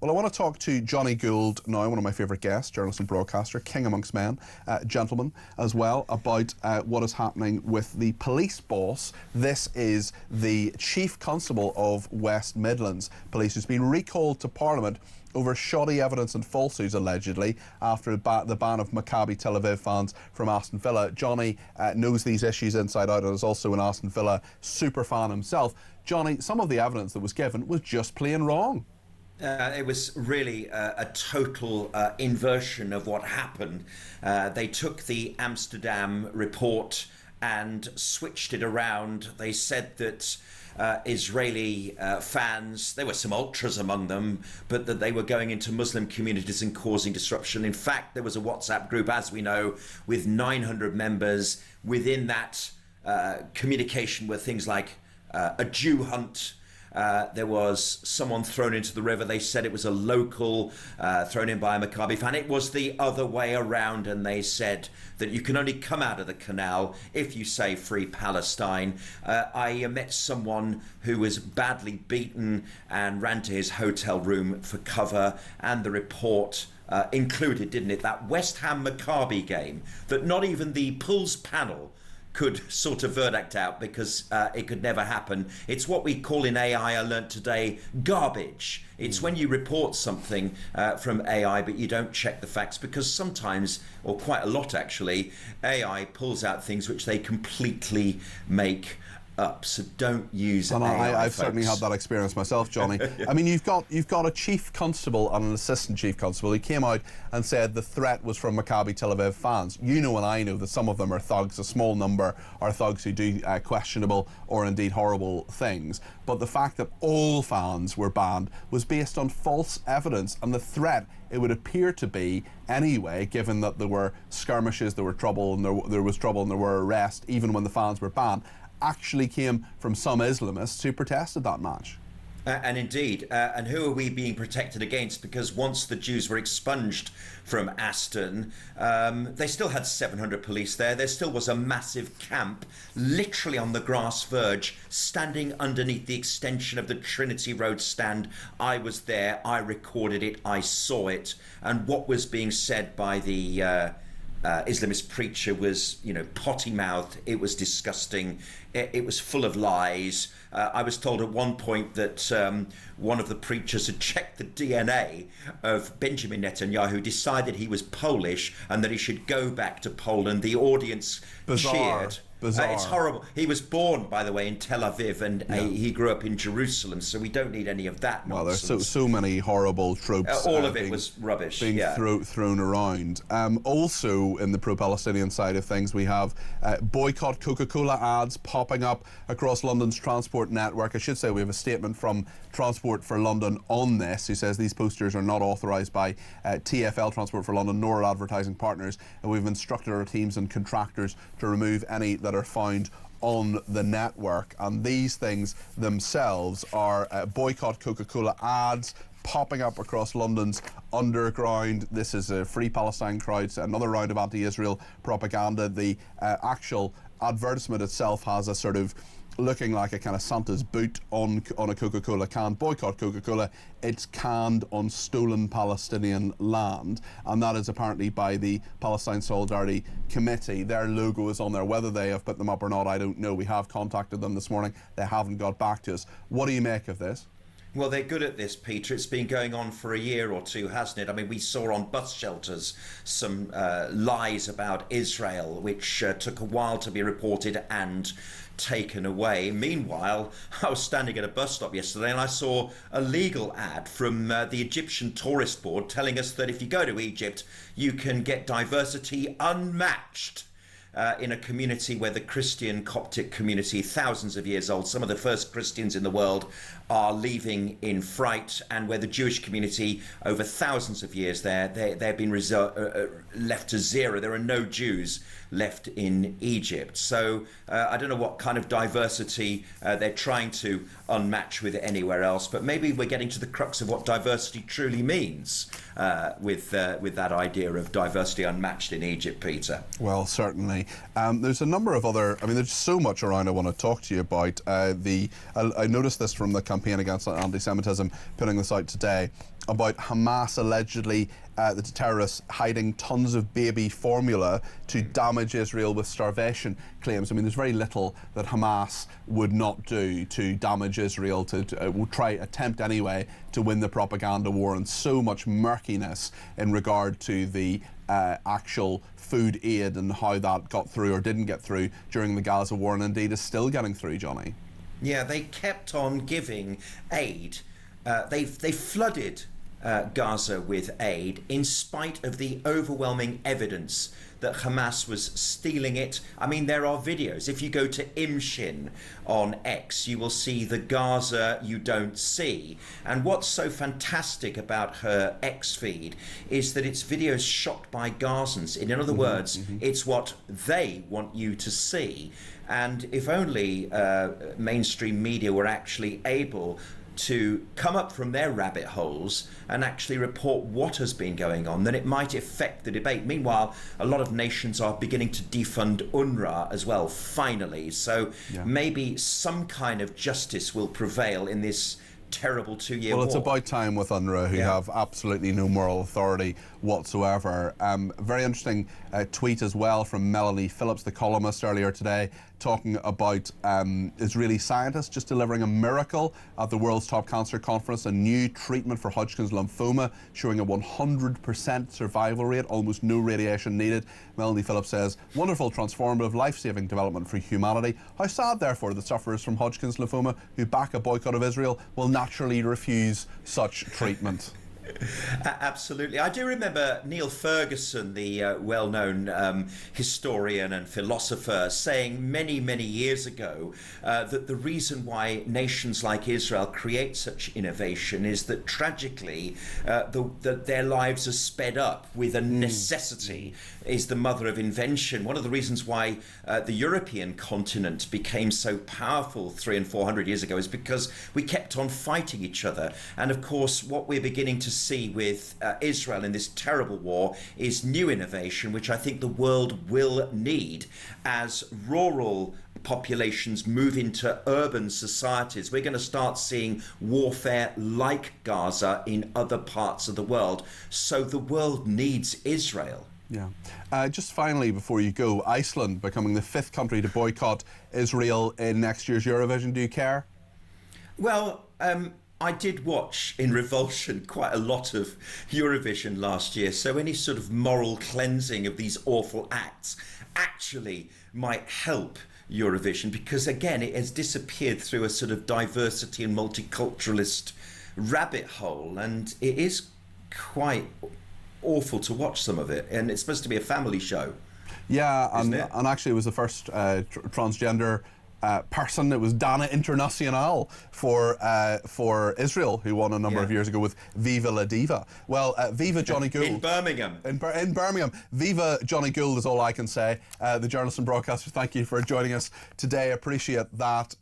Well, I want to talk to Jonny Gould now, one of my favourite guests, journalist and broadcaster, king amongst men, gentleman as well, about what is happening with the police boss. This is the Chief Constable of West Midlands Police, who's been recalled to Parliament over shoddy evidence and falsehoods, allegedly, after the ban of Maccabi Tel Aviv fans from Aston Villa. Jonny knows these issues inside out and is also an Aston Villa super fan himself. Jonny, some of the evidence that was given was just plain wrong. It was really a total inversion of what happened. They took the Amsterdam report and switched it around. They said that Israeli fans, there were some ultras among them, but that they were going into Muslim communities and causing disruption. In fact, there was a WhatsApp group, as we know, with 900 members. Within that communication were things like a Jew hunt. There was someone thrown into the river. They said it was a local thrown in by a Maccabi fan. It was the other way around, and they said that you can only come out of the canal if you say Free Palestine. I met someone who was badly beaten and ran to his hotel room for cover, and the report included, didn't it, that West Ham Maccabi game that not even the Pools panel could sort of verdict out because it could never happen. It's what we call in AI, I learnt today, garbage. It's when you report something from AI but you don't check the facts, because sometimes, or quite a lot actually, AI pulls out things which they completely make up. So don't use AI. I've certainly had that experience myself, Jonny. Yeah. I mean, you've got a chief constable and an assistant chief constable who came out and said the threat was from Maccabi Tel Aviv fans. You know and I know that some of them are thugs. A small number are thugs who do questionable or indeed horrible things. But the fact that all fans were banned was based on false evidence, and the threat, it would appear to be anyway, given that there were skirmishes, there were trouble, and there was trouble and there were arrests even when the fans were banned, actually came from some Islamists who protested that match. And indeed, and who are we being protected against? Because once the Jews were expunged from Aston, they still had 700 police there. There still was a massive camp, literally on the grass verge, standing underneath the extension of the Trinity Road stand. I was there, I recorded it, I saw it. And what was being said by the Islamist preacher was, you know, potty-mouthed. It was disgusting. It was full of lies. I was told at one point that one of the preachers had checked the DNA of Benjamin Netanyahu, decided he was Polish and that he should go back to Poland. The audience cheered. Bizarre. It's horrible. He was born, by the way, in Tel Aviv, and he grew up in Jerusalem, so we don't need any of that nonsense. Well, there's so many horrible tropes. All of it was rubbish. Being thrown around. Also, in the pro-Palestinian side of things, we have boycott Coca-Cola ads popping up across London's transport network. I should say we have a statement from Transport for London on this, who says these posters are not authorised by TfL, Transport for London, nor our advertising partners, and we've instructed our teams and contractors to remove any that are found on the network. And these things themselves are boycott Coca-Cola ads popping up across London's underground. This is a Free Palestine crowd, another round of anti-Israel propaganda. The actual advertisement itself has a sort of looking like a kind of Santa's boot on a Coca-Cola can. Boycott Coca-Cola. It's canned on stolen Palestinian land, and that is apparently by the Palestine Solidarity Committee. Their logo is on there. Whether they have put them up or not, I don't know. We have contacted them this morning. They haven't got back to us. What do you make of this? Well, they're good at this, Peter. It's been going on for a year or two, hasn't it? I mean, we saw on bus shelters some lies about Israel, which took a while to be reported and taken away. Meanwhile, I was standing at a bus stop yesterday and I saw a legal ad from the Egyptian Tourist Board telling us that if you go to Egypt, you can get diversity unmatched. In a community where the Christian Coptic community, thousands of years old, some of the first Christians in the world, are leaving in fright, and where the Jewish community, over thousands of years they've been left to zero. There are no Jews left in Egypt. So I don't know what kind of diversity they're trying to unmatch with anywhere else, but maybe we're getting to the crux of what diversity truly means with that idea of diversity unmatched in Egypt, Peter. Well, certainly. There's a number of other, I mean, there's so much around I want to talk to you about. I noticed this from the Campaign Against Anti-Semitism, putting this out today. about Hamas allegedly, the terrorists, hiding tons of baby formula to damage Israel with starvation claims. I mean, there's very little that Hamas would not do to damage Israel, will attempt anyway, to win the propaganda war, and so much murkiness in regard to the actual food aid and how that got through or didn't get through during the Gaza war, and indeed is still getting through, Jonny. Yeah, they kept on giving aid. They flooded Gaza with aid in spite of the overwhelming evidence that Hamas was stealing it. I mean, there are videos. If you go to Imshin on X, you will see the Gaza you don't see. And what's so fantastic about her X feed is that it's videos shot by Gazans. In other words, it's what they want you to see. And if only mainstream media were actually able to come up from their rabbit holes and actually report what has been going on, then it might affect the debate. Meanwhile, a lot of nations are beginning to defund UNRWA as well, finally. So maybe some kind of justice will prevail in this terrible 2-year war. Well, it's about time with UNRWA, who have absolutely no moral authority whatsoever. Very interesting tweet as well from Melanie Phillips, the columnist, earlier today, talking about Israeli scientists just delivering a miracle at the world's top cancer conference, a new treatment for Hodgkin's lymphoma, showing a 100% survival rate, almost no radiation needed. Melanie Phillips says, wonderful, transformative, life-saving development for humanity. How sad, therefore, that sufferers from Hodgkin's lymphoma who back a boycott of Israel will naturally refuse such treatment. Absolutely. I do remember Neil Ferguson, the well-known historian and philosopher, saying many, many years ago that the reason why nations like Israel create such innovation is that tragically their lives are sped up with a necessity is the mother of invention. One of the reasons why the European continent became so powerful 300 and 400 years ago is because we kept on fighting each other. And of course, what we're beginning to see with Israel in this terrible war is new innovation, which I think the world will need as rural populations move into urban societies. We're going to start seeing warfare like Gaza in other parts of the world. So the world needs Israel. Yeah. Just finally, before you go, Iceland becoming the 5th country to boycott Israel in next year's Eurovision. Do you care? Well, I did watch in revulsion quite a lot of Eurovision last year, so any sort of moral cleansing of these awful acts actually might help Eurovision, because again it has disappeared through a sort of diversity and multiculturalist rabbit hole, and it is quite awful to watch some of it, and it's supposed to be a family show. Yeah, and actually it was the first transgender person. It was Dana International for Israel, who won a number of years ago with Viva la Diva. Well, Viva Jonny Gould. In Birmingham. In Birmingham. Viva Jonny Gould is all I can say. The journalist and broadcaster, thank you for joining us today. Appreciate that.